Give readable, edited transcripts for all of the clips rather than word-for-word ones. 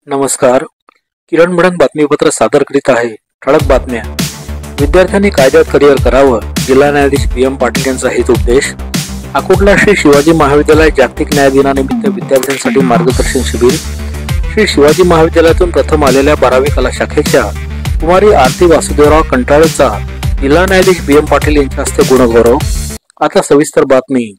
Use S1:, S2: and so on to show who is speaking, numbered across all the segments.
S1: नमस्कार. किरण मडंग बातमीपत्र सादर करीत आहे. ठळक बातम्या. विद्यार्थ्यांनी कायद्यात करिअर करावं, जिल्हा न्यायाधीश PM पाटील यांचा हितोपदेश. अकोटला श्री शिवाजी महाविद्यालय जागतिक न्याय दिनानिमित्त विद्यार्थ्यांसाठी मार्गदर्शन शिबिर. श्री शिवाजी महाविद्यालयातून प्रथम आलेल्या 12वी कला शाखेच्या कुमारी आरती वासुदेवराव कंटाळेचा जिल्हा न्यायाधीश PM पाटील यांच्या हस्ते गुणगौरव. आता सविस्तर बातमी.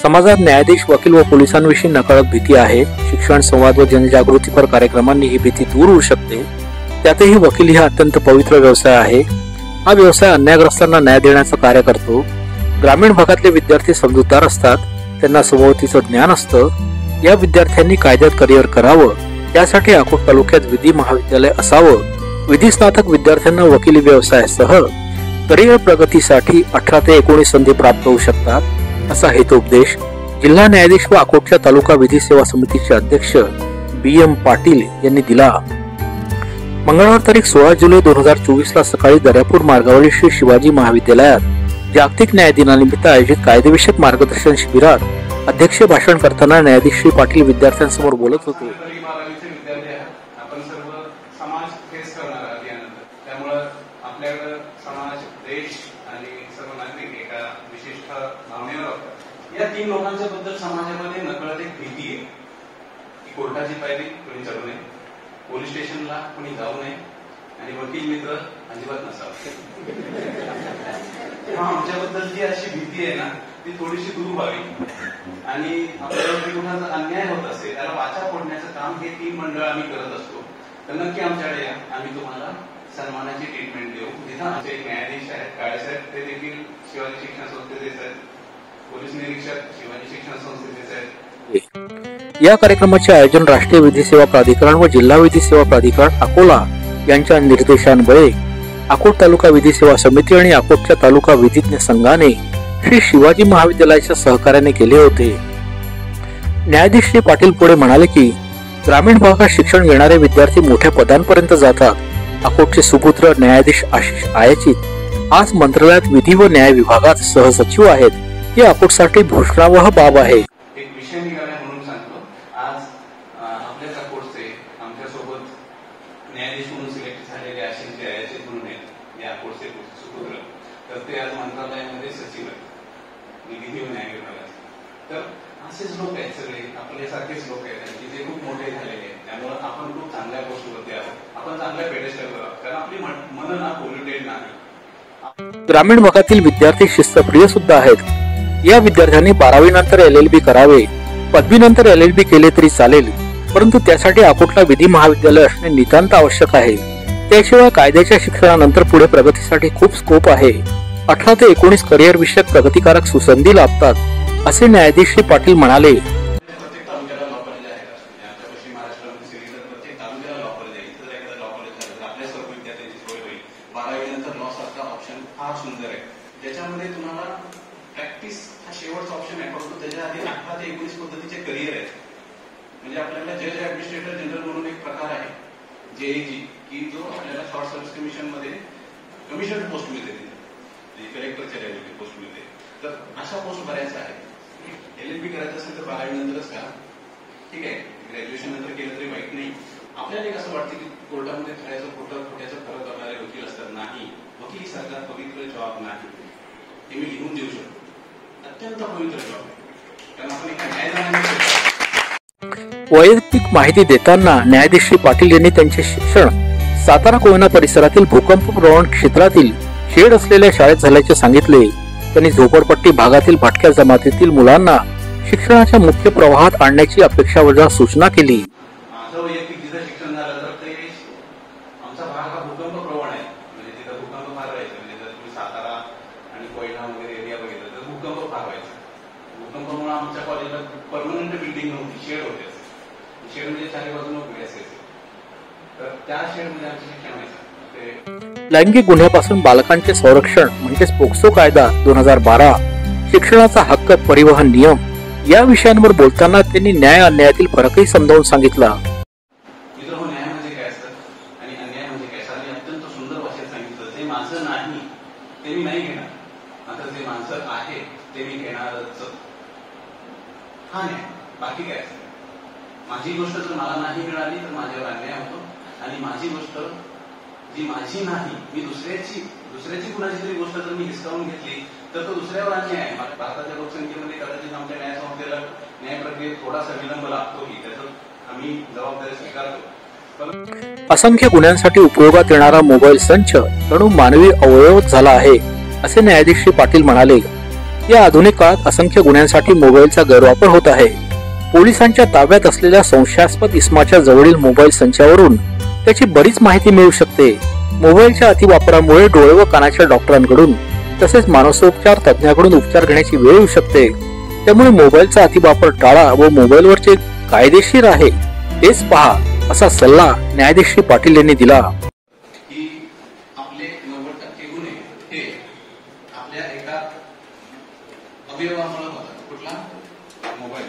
S1: समाजात न्यायाधीश, वकील व पोलिसांविषयी नकळत भीती आहे. शिक्षण, संवाद व जनजागृतीपर कार्यक्रमांनी ही भीती दूर होऊ शकते. त्यातही वकील हा अत्यंत पवित्र व्यवसाय आहे. हा व्यवसाय अन्यायग्रस्तांना न्याय देण्याचं कार्य करतो. ग्रामीण भागातले विद्यार्थी समजूतदार असतात, त्यांना सभोवतीचं ज्ञान असतं. या विद्यार्थ्यांनी कायद्यात करिअर करावं, यासाठी अकोट तालुक्यात विधी महाविद्यालय असावं. विधी स्नातक विद्यार्थ्यांना वकिली व्यवसायासह करिअर प्रगतीसाठी 18 ते 19 संधी प्राप्त होऊ शकतात, असा हितोपदेश जिल्हा न्यायाधीश व अकोटच्या तालुका विधी सेवा समितीचे अध्यक्ष BM पाटील यांनी दिला. मंगळवार तारीख 16 जुलै 2024 ला सकाळी दर्यापूर मार्गावरील श्री शिवाजी महाविद्यालयात जागतिक न्याय दिनानिमित्त आयोजित कायदेविषयक मार्गदर्शन शिबिरात अध्यक्ष भाषण करताना न्यायाधीश श्री पाटील विद्यार्थ्यांसमोर बोलत होते.
S2: या 3 लोकांच्या बद्दल समाजामध्ये नकळत एक भीती आहे की कोर्टाची पायरी कोणी चढू नये, पोलीस स्टेशनला कोणी जाऊ नये आणि वकील मित्र अजिबात नसावं. आमच्याबद्दल जी अशी भीती आहे ना, ती थोडीशी दूर व्हावी आणि आपल्याला कुणाचा अन्याय होत असेल त्याला वाचा फोडण्याचं काम हे 3 मंडळ आम्ही करत असतो. तर नक्की आमच्याकडे या, आम्ही तुम्हाला सन्मानाची ट्रीटमेंट देऊ. जिथं आमचे एक न्यायाधीश आहेत काळेसाहेब, ते देखील शिवाजी शिक्षण संस्थेचे आहेत, पोलीस निरीक्षक शिवाजी शिक्षण संस्थेचे आहेत.
S1: या कार्यक्रमाचे आयोजन राष्ट्रीय विधी सेवा प्राधिकरण व जिल्हा विधी सेवा प्राधिकरण अकोला यांच्या निर्देशान्वये अकोट तालुका विधी सेवा समिती आणि अकोटच्या तालुका विधिज्ञ संघाने श्री शिवाजी महाविद्यालयाच्या सहकार्याने केले होते. न्यायाधीश श्री पाटील पुढे म्हणाले की ग्रामीण भागात शिक्षण घेणारे विद्यार्थी मोठ्या पदांपर्यंत जातात. अकोटचे सुपुत्र न्यायाधीश आशिष आयचित आज मंत्रालयात विधी व न्याय विभागात सहसचिव आहेत. ही अकोटसाठी घोषणावह बाब आहे.
S2: एक विषय निघाला म्हणून सांगतो. आज आपल्याच अकोटचे आमच्यासोबत न्यायाधीश म्हणून सिलेक्ट झालेले आशिष आयचित म्हणून आहेत या अकोटचे सुपुत्र. तर ते आज मंत्रालयामध्ये सचिव आहेत विधी व न्याय विभागात. तर असेच लोक आहेत, सगळे आपल्यासारखेच लोक आहेत की जे खूप मोठे झालेले आहेत. त्यामुळे आपण खूप चांगल्या पोस्टवरती आहोत, आपण चांगल्या पेडेस्टलवर आहोत, कारण आपली मन ना पोल्युटेड नाही.
S1: ग्रामीण भागातील विद्यार्थी शिस्तप्रिय सुद्धा आहेत. या विद्यार्थ्यांनी 12वी नंतर LLB करावे. पदवीनंतर LLB केले तरी चालेल, परंतु त्यासाठी अकोटला विधी महाविद्यालय असणे नितांत आवश्यक आहे. त्याशिवाय कायद्याच्या शिक्षणानंतर पुढे प्रगतीसाठी खूप स्कोप आहे. 18 ते 19 करिअर विषयक प्रगतिकारक सुसंधी लाभतात, असे न्यायाधीश श्री पाटील म्हणाले.
S2: त्याच्यामध्ये तुम्हाला प्रॅक्टिस हा शेवटचा ऑप्शन आहे, परंतु त्याच्या आधी 18 ते 19 पद्धतीचे करिअर आहेत. म्हणजे आपल्याला जज ऍडमिनिस्ट्रेटर जनरल म्हणून एक प्रकार आहे JAG, की जो आपल्याला शॉर्ट सर्व्हिस कमिशन मध्ये कमिशन पोस्ट मिळते, कलेक्टरच्या लेवलची पोस्ट मिळते. तर अशा पोस्ट बऱ्याच आहेत. LLB करायचं असेल तर 12वी नंतरच करा, ठीक आहे. ग्रॅज्युएशन नंतर केलं तरी वाईट नाही. आपल्याला एक असं वाटतं की कोर्टामध्ये खऱ्याचं खोट्याचं फरक करणारे वकील असतात. नाही, वकील सरकार पवित्र जॉब नाही, हे मी लिहून देऊ शकतो. अत्यंत पवित्र जॉब आहे, कारण आपण एका न्यायदानाने.
S1: वैयक्तिक माहिती देताना न्यायाधीश श्री पाटील यांनी त्यांचे शिक्षण सातारा कोयना परिसरातील भूकंप प्रवण क्षेत्रातील शेड असलेल्या शाळेत झाल्याचे सांगितले. त्यांनी झोपडपट्टी भागातील भटक्या जमातीतील मुलांना शिक्षणाच्या मुख्य प्रवाहात आणण्याची अपेक्षा वजा सूचना केली.
S2: माझं वैयक्तिक जिथं शिक्षण झालं तर ते आमचा भाग हा भूकंप प्रवण आहे. म्हणजे तिथं भूकंप फार व्हायचे. म्हणजे जर तुम्ही सातारा आणि कोयना वगैरे एरिया बघितलं तर भूकंप फार व्हायचा. भूकंपामुळे आमच्या कॉलेजला परमनंट बिल्डिंग नव्हती, शेड होते. शेड म्हणजे चारी बाजूला उभे असायचे. तर त्या शेडमध्ये आमचं शिक्षण व्हायचं.
S1: लैंगिक गुन्ह्यापासून बालकांचे संरक्षण म्हणजेच पोक्सो कायदा 2012, शिक्षणाचा हक्क, परिवहन नियम या विषयांवर बोलताना त्यांनी न्याय अन्यायातील फरकही समजावून सांगितला.
S2: मित्रांनो, न्याय म्हणजे काय असतं आणि अन्याय म्हणजे काय असतं अत्यंत सुंदर भाषेत सांगितलं. जे माझं नाही ते मी नाही घेणार, मात्र जे माझं आहे ते मी घेणारच. हा न्याय. बाकी काय असतं माझी गोष्ट जर मला नाही मिळाली तर माझ्यावर अन्याय होतो, आणि माझी गोष्ट जी माझी नाही, मी दुसऱ्याची कुणाची तरी गोष्ट जर मी हिसकावून घेतली तर तो दुसऱ्यावर अन्याय आहे. भारताच्या लोकसंख्येमध्ये कदाचित आमच्या न्यायसंस्थेला न्याय प्रक्रियेत थोडासा विलंब लागतोही, त्याचं आम्ही जबाबदारी स्वीकारतो.
S1: असंख्य गुन्ह्यांसाठी उपयोगात येणारा मोबाईल संच जणू मानवी अवयवच झाला आहे, असे न्यायाधीश श्री पाटील म्हणाले. या आधुनिक काळात असंख्य गुन्ह्यांसाठी मोबाईलचा गैरवापर होत आहे. पोलिसांच्या ताब्यात असलेल्या संशयास्पद इसमाच्या जवळील मोबाईल संचावरून त्याची बरीच माहिती मिळू शकते. मोबाईलच्या अतिवापरामुळे डोळे व कानाच्या डॉक्टरांकडून तसेच मानसोपचार तज्ञांकडून उपचार घेण्याची वेळ येऊ शकते. त्यामुळे मोबाईलचा अतिवापर टाळा व मोबाईलवर जे कायदेशीर आहे तेच पहा, असा सल्ला न्यायाधीश श्री पाटील यांनी दिला.
S2: की आपले 90% गुन्हे हे आपल्या एका अवयवामुळे होतात. कुठला? मोबाईल.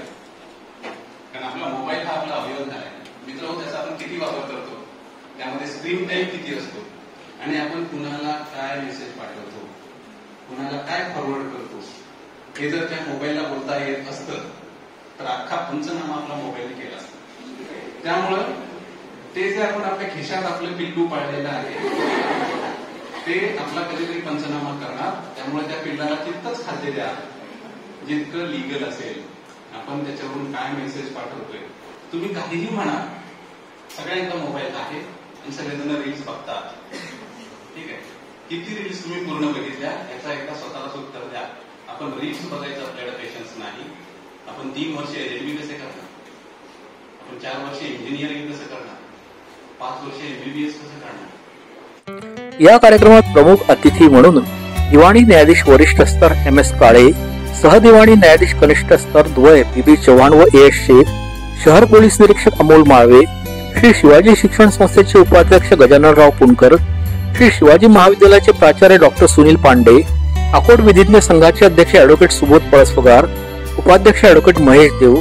S2: कारण आपला मोबाईल हा आपला अवयव झाला आहे. मित्रांनो, त्याचा आपण किती वापर करतो, त्यामध्ये स्क्रीन टाइम किती असतो, आणि आपण कुणाला काय मेसेज पाठवतो, कुणाला काय फॉरवर्ड करतो, हे जर त्या मोबाईलला बोलता येत असतं तर अख्खा पंचनामा आपला मोबाईल केला असता. त्यामुळं ते जे आपण आपल्या खिशात आपलं पिल्लू पाळलेलं आहे ते आपला कधीतरी पंचनामा करणार. त्यामुळे त्या पिल्लाला तितकंच खाद्य द्या जितकं लिगल असेल. आपण त्याच्यावरून काय मेसेज पाठवतोय, तुम्ही काहीही म्हणा, सगळ्यांचा मोबाईल आहे आणि सगळेजण रील्स बघतात. ठीक आहे, किती रील्स तुम्ही पूर्ण बघितल्या याचा एकदा स्वतःलाच उत्तर द्या. आपण रील्स बघायचं आपल्याला पेशन्स नाही. आपण 3 वर्ष एलएलबी कसे करणार, आपण 4 वर्ष इंजिनिअरिंग कसं करणार, 5 वर्ष एमबीबीएस कसं करणार.
S1: या कार्यक्रमात प्रमुख अतिथी म्हणून दिवाणी न्यायाधीश वरिष्ठ स्तर MS काळे, सहदिवाणी न्यायाधीश कनिष्ठ स्तर द्वय BB चव्हाण व AS शेख, शहर पोलीस निरीक्षक अमोल माळवे, श्री शिवाजी शिक्षण संस्थेचे उपाध्यक्ष गजाननराव पुणकर, श्री शिवाजी महाविद्यालयाचे प्राचार्य डॉक्टर सुनील पांडे, अकोट विधिज्ञ संघाचे अध्यक्ष ॲडव्होकेट सुबोध पळसपगार, उपाध्यक्ष ॲडव्होकेट महेश देव,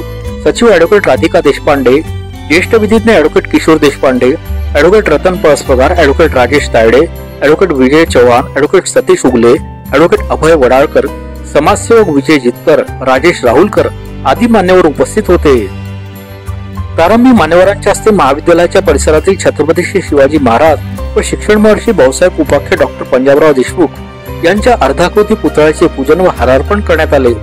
S1: सचिव ॲडव्होकेट राधिका देशपांडे, ज्येष्ठ विधिज्ञ advocate Kishor Deshpande, advocate Ratan Palaspagar, advocate Rajesh Tayde, advocate Vijay Chavan, advocate Satish Ugale, advocate Abhay Wadalkar, समाजसेवक विजय जितकर, राजेश राहुलकर आदी मान्यवर उपस्थित होते. प्रारंभी मान्यवरांच्या हस्ते महाविद्यालयाच्या परिसरातील छत्रपती श्री शिवाजी महाराज व शिक्षण महर्षी भाऊसाहेब उपाख्य डॉक्टर पंजाबराव देशमुख यांच्या अर्धाकृती पुतळ्याचे पूजन व हारार्पण करण्यात आले.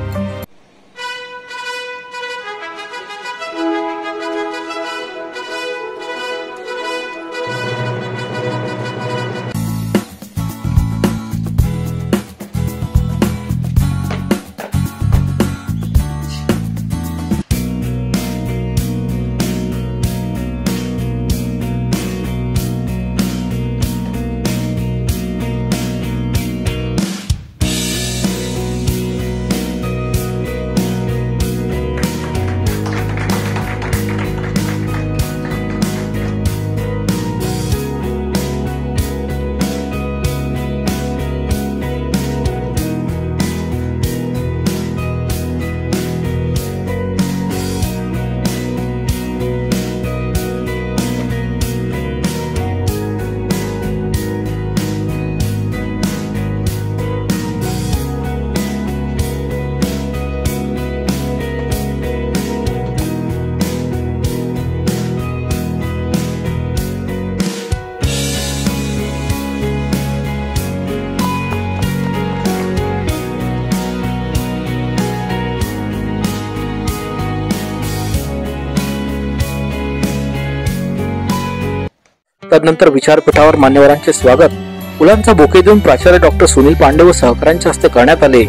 S1: तदनंतर विचारपीठावर मान्यवरांचे स्वागत फुलांचा बुके देऊन प्राचार्य डॉक्टर सुनील पांडे व सहकाऱ्यांच्या हस्ते करण्यात आले.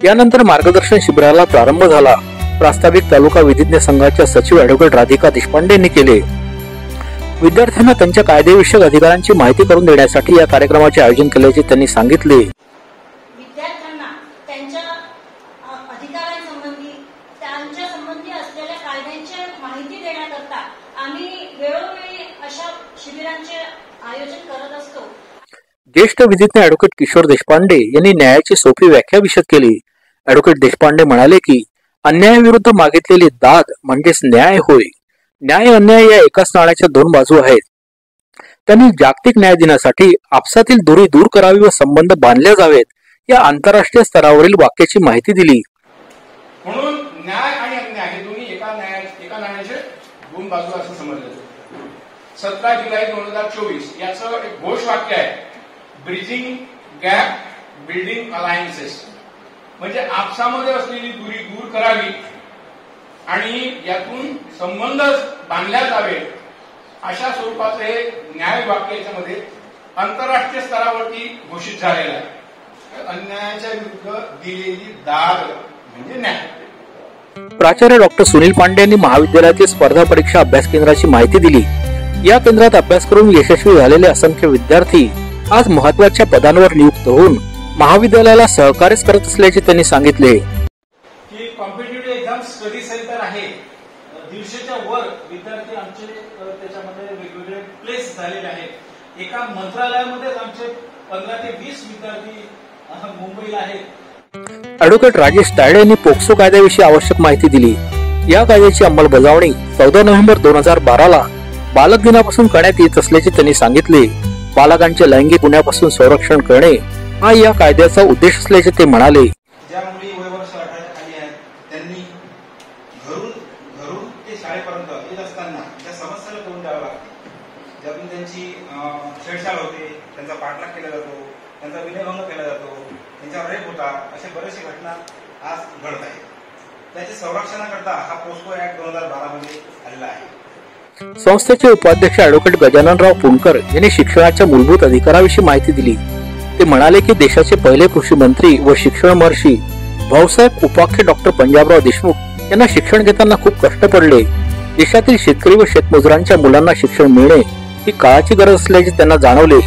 S1: यानंतर मार्गदर्शन शिबिराला प्रारंभ झाला. प्रास्ताविक तालुका विधिज्ञ संघाच्या सचिव ॲडव्होकेट राधिका देशपांडे यांनी केले. विद्यार्थ्यांना त्यांच्या कायदेविषयक अधिकारांची माहिती करून देण्यासाठी या कार्यक्रमाचे आयोजन केल्याचे त्यांनी सांगितले.
S3: विद्यार्थ्यांना त्यांच्या अधिकारांसंबंधी
S1: ज्येष्ठ विधिज्ञ ॲडव्होकेट किशोर देशपांडे यांनी न्यायाची सोपी व्याख्या विशद केली. ॲडव्होकेट देशपांडे म्हणाले की अन्यायाविरुद्ध मागितलेली दाद म्हणजेच न्याय होय. न्याय अन्याय या एकाच नाण्याच्या दोन बाजू आहेत. त्यांनी जागतिक न्याय दिनासाठी आपसातील दुरी दूर करावी व संबंध बांधले जावेत या आंतरराष्ट्रीय स्तरावरील वाक्याची माहिती दिली.
S3: म्हणून न्याय आणि अन्याय हे दोन्ही एका नाण्याचे दोन बाजू असं समजलं जातं. 17 जुलै 2024 याचं एक घोषवाक्य आहे, ब्रिजिंग गॅप बिल्डिंग अलायन्सेस. म्हणजे आपसामध्ये असलेली दुरी दूर करावी आणि यातून संबंध बांधल्या जावे अशा स्वरूपाचं हे न्याय वाक्य याच्यामध्ये आंतरराष्ट्रीय स्तरावरती घोषित झालेलं आहे. अन्यायाच्या विरुद्ध दिलेली दाद म्हणजे न्याय.
S1: प्राचार्य डॉक्टर सुनील पांडे यांनी महाविद्यालयातील स्पर्धा परीक्षा अभ्यास केंद्राची माहिती दिली. या केंद्रात अभ्यास करून यशस्वी झालेले असंख्य विद्यार्थी आज महत्वाच्या पदांवर नियुक्त होऊन महाविद्यालयाला सहकार्य करत असल्याचे त्यांनी सांगितले.
S4: की कॉम्पिटिटिव्ह एक्झाम स्टडी सेंटर आहे, 150च्या वर विद्यार्थी आमचे त्याच्यामध्ये वेगवेगळे प्लेस झालेले आहेत. एका मंत्रालयामध्येच आमचे 15 ते 20 विद्यार्थी मुंबईला आहेत.
S1: ॲडव्होकेट राजेश तायडे यांनी पोक्सो कायद्याविषयी आवश्यक माहिती दिली. या कायद्याची अंमलबजावणी 14 नोव्हेंबर 2012ला बालक दिनापासून करण्यात येत असल्याचे त्यांनी सांगितले. बालकांचे लैंगिक गुन्ह्यापासून संरक्षण करणे हा या कायद्याचा उद्देश असल्याचे ते म्हणाले.
S5: ज्या मुली वय वर्ष 18च्या खाली आहेत त्यांनी घरून ते शाळेपर्यंत येत असताना त्या समस्येला तोंड द्यावं लागते, ज्यातून त्यांची छेडछाड होते, त्यांचा पाठलाग केला जातो, त्यांचा विनयभंग केला जातो, त्यांच्यावर रेप होतात, असे बरेचसे घटना आज घडत आहेत. त्याच्या संरक्षणाकरता हा पोस्को ऍक्ट 2012 मध्ये आलेला आहे.
S1: संस्थेचे उपाध्यक्ष ॲडव्होकेट गजाननराव पुणकर यांनी शिक्षणाच्या मूलभूत अधिकाराविषयी माहिती दिली. ते म्हणाले की देशाचे पहिले कृषी मंत्री व शिक्षण महर्षी भाऊसाहेब उपाख्य डॉक्टर पंजाबराव देशमुख यांना शिक्षण घेताना खूप कष्ट पडले. देशातील शेतकरी व शेतमजुरांच्या मुलांना शिक्षण मिळणे ही काळाची गरज असल्याचे त्यांना जाणवले.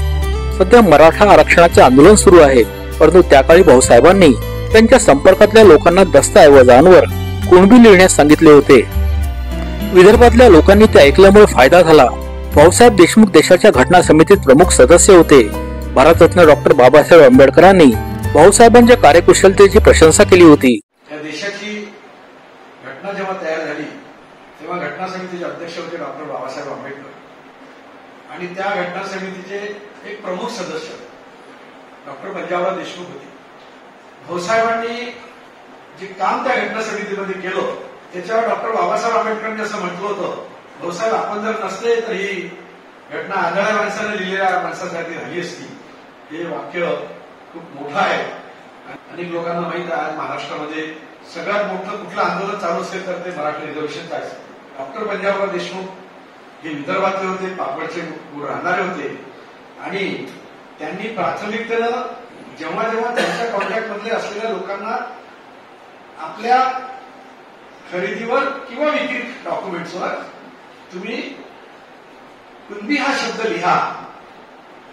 S1: सध्या मराठा आरक्षणाचे आंदोलन सुरू आहे, परंतु त्याकाळी भाऊसाहेबांनी त्यांच्या संपर्कातल्या लोकांना दस्तऐवजांवर कुणबी लिहिण्यास सांगितले होते. विदर्भातल्या लोकांनी ते ऐकल्यामुळे फायदा झाला. भाऊसाहेब देशमुख देशाच्या घटना समितीत प्रमुख सदस्य होते. भारतरत्न डॉक्टर बाबासाहेब आंबेडकरांनी भाऊसाहेबांच्या कार्यकुशलतेची प्रशंसा केली होती.
S3: या देशाची घटना जेव्हा तयार झाली तेव्हा घटना समितीचे अध्यक्ष होते डॉक्टर बाबासाहेब आंबेडकर आणि त्या घटना समितीचे एक प्रमुख सदस्य डॉक्टर पंजाबराव देशमुख होते. भाऊसाहेबांनी जे काम त्या घटना समितीमध्ये केलं त्याच्यावर डॉक्टर बाबासाहेब आंबेडकरांनी असं म्हटलं होतं, भाऊसाहेब आपण जर नसते तर ही घटना आंधळ्या माणसाने लिहिलेल्या माणसासाठी झाली असती. हे वाक्य खूप मोठं आहे. अनेक लोकांना माहित आहे आज महाराष्ट्रामध्ये सगळ्यात मोठं कुठलं आंदोलन चालू असेल तर ते मराठी रिझर्वेशनचं आहे. डॉक्टर पंजाबराव देशमुख हे विदर्भातले होते, पापडचे राहणारे होते आणि त्यांनी प्राथमिकतेनं जेव्हा जेव्हा त्यांच्या कॉन्टॅक्ट मधले असलेल्या लोकांना आपल्या खरेदीवर किंवा विक्री डॉक्युमेंट्सवर तुम्ही कुणबी हा शब्द लिहा,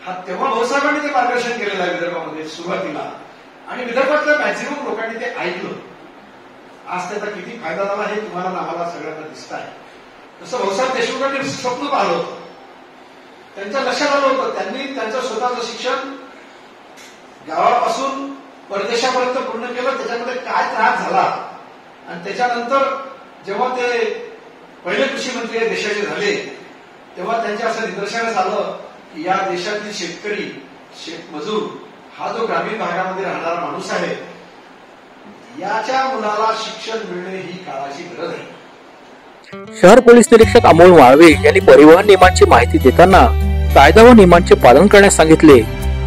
S3: हा तेव्हा भाऊसाहेबांनी ते मार्गदर्शन केलेलं आहे विदर्भामध्ये सुरुवातीला आणि विदर्भातल्या मॅक्झिमम लोकांनी ते ऐकलं. आज त्याचा किती फायदा झाला हे तुम्हाला आम्हाला सगळ्यांना दिसत आहे. तसं भाऊसाहेब देशमुखांनी स्वप्न पाहिलं होतं, त्यांच्या लक्षात आलं होतं. त्यांनी त्यांचं स्वतःचं शिक्षण गावापासून परदेशापर्यंत पूर्ण केलं. त्याच्यामध्ये काय त्रास झाला आणि त्याच्यानंतर जेव्हा ते पहिले कृषी मंत्री देशाचे झाले तेव्हा त्यांच्या असं निदर्शनास आलं की या देशातील शेतकरी शेतमजूर हा जो ग्रामीण भागामध्ये राहणारा माणूस आहे याच्या मुलाला शिक्षण मिळणे ही काळाची गरज आहे.
S1: शहर पोलीस निरीक्षक अमोल माळवे यांनी परिवहन नियमांची माहिती देताना कायदा व नियमांचे पालन करण्यास सांगितले.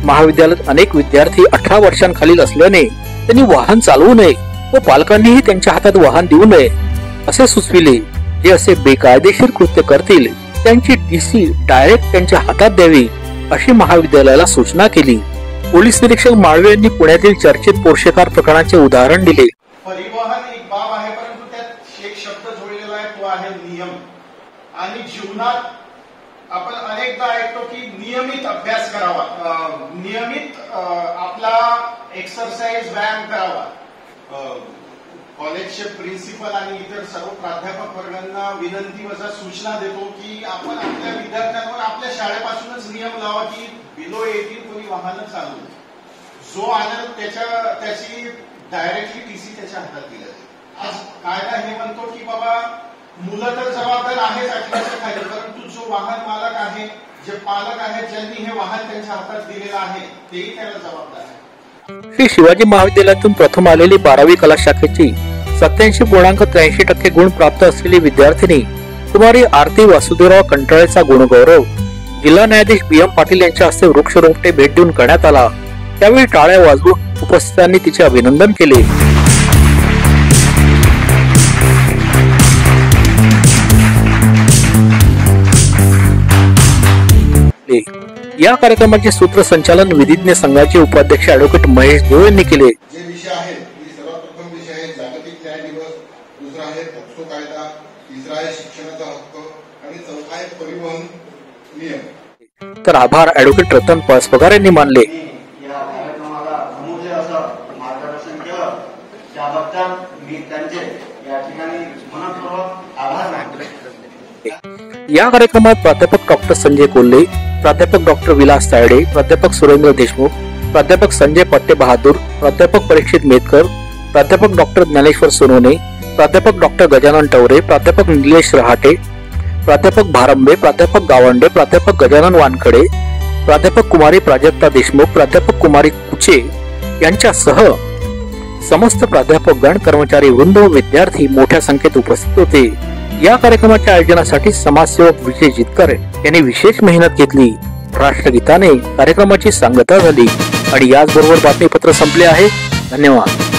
S1: महाविद्यालयात अनेक विद्यार्थी 18 वर्षांखालील असल्याने त्यांनी वाहन चालवू नये व पालकांनीही त्यांच्या हातात वाहन देऊ नये असे सुचविले. जे असे बेकायदेशीर कृत्य करतील त्यांची टीसी डायरेक्ट त्यांच्या हातात द्यावी अशी महाविद्यालयाला सूचना केली. पोलीस निरीक्षक माळवे यांनी पुण्यातील चर्चित पोर्शे कार प्रकरणाचे उदाहरण दिले.
S3: परिवहन एक बाब आहे, परंतु त्यात एक शब्द जोडलेला आहे, तो आहे नियम. आणि जीवनात आपण अनेकदा ऐकतो की नियमित अभ्यास करावा, नियमित आपला एक्सरसाइज व्यायाम करावा. कॉलेजचे प्रिन्सिपल आणि इतर सर्व प्राध्यापक वर्गांना विनंती वजा सूचना देतो की आपण आपल्या विद्यार्थ्यांवर आपल्या शाळेपासूनच नियम लावा की
S6: बिलो 18 कोणी वाहन चालू जो आनंद त्याची डायरेक्टली टीसी त्याच्या हातात दिला जाईल। आज कायदा हे म्हणतो की बाबा मुलं तर जबाबदार आहेच अठराच्या खाली, परंतु जो वाहन मालक आहे, जे पालक आहेत, ज्यांनी हे वाहन त्यांच्या हातात दिलेलं आहे तेही त्याला जबाबदार आहे।
S1: श्री शिवाजी महाविद्यालयातून प्रथम आलेली 12वी कला शाखेची 87.83% गुण प्राप्त असलेली विद्यार्थिनी कुमारी आरती वासुदेवराव कंटाळेचा गुणगौरव जिल्हा न्यायाधीश BM पाटील यांच्या हस्ते वृक्षरोपटे भेट देऊन करण्यात आला। त्यावेळी टाळ्या वाजवून उपस्थितांनी तिचे अभिनंदन केले। या कार्यक्रमाचे सूत्रसंचालन विधिज्ञ संघाचे उपाध्यक्ष ॲडव्होकेट महेश देव यांनी केले।
S7: जे विषय आहेत की सर्वप्रथम विषय आहे जागतिक न्याय दिवस, दुसरा आहे पोक्सो कायदा, तिसरा आहे शिक्षणाचा हक्क आणि चौथा आहे परिवहन नियम।
S1: तर आभार ॲडव्होकेट रतन पळसपगार यांनी मानले।
S8: या कार्यक्रमाला अमूल्य असं मार्गदर्शन केलं त्याबद्दल मी त्यांचे या ठिकाणी मनपूर्वक आभार मानतो।
S1: या कार्यक्रमात प्राध्यापक डॉक्टर संजय कोल्हे, प्राध्यापक डॉक्टर विलास तायडे, प्राध्यापक सुरेंद्र देशमुख, प्राध्यापक संजय पट्टे बहादूर, प्राध्यापक परीक्षित मेतकर, प्राध्यापक डॉक्टर ज्ञानेश्वर सोनवणे, प्राध्यापक डॉक्टर गजानन टवरे, प्राध्यापक निलेश रहाटे, प्राध्यापक भारंबे, प्राध्यापक गावंडे, प्राध्यापक गजानन वानखडे, प्राध्यापक कुमारी प्राजक्ता देशमुख, प्राध्यापक कुमारी कुचे यांच्यासह समस्त प्राध्यापकगण, कर्मचारी वृंद व विद्यार्थी मोठ्या संख्येत उपस्थित होते। या कार्यक्रमाच्या आयोजनासाठी समाजसेवक विजय जितकर यांनी विशेष मेहनत घेतली। राष्ट्रगीताने कार्यक्रमाची सांगता झाली आणि याचबरोबर बातमीपत्र संपले आहे। धन्यवाद।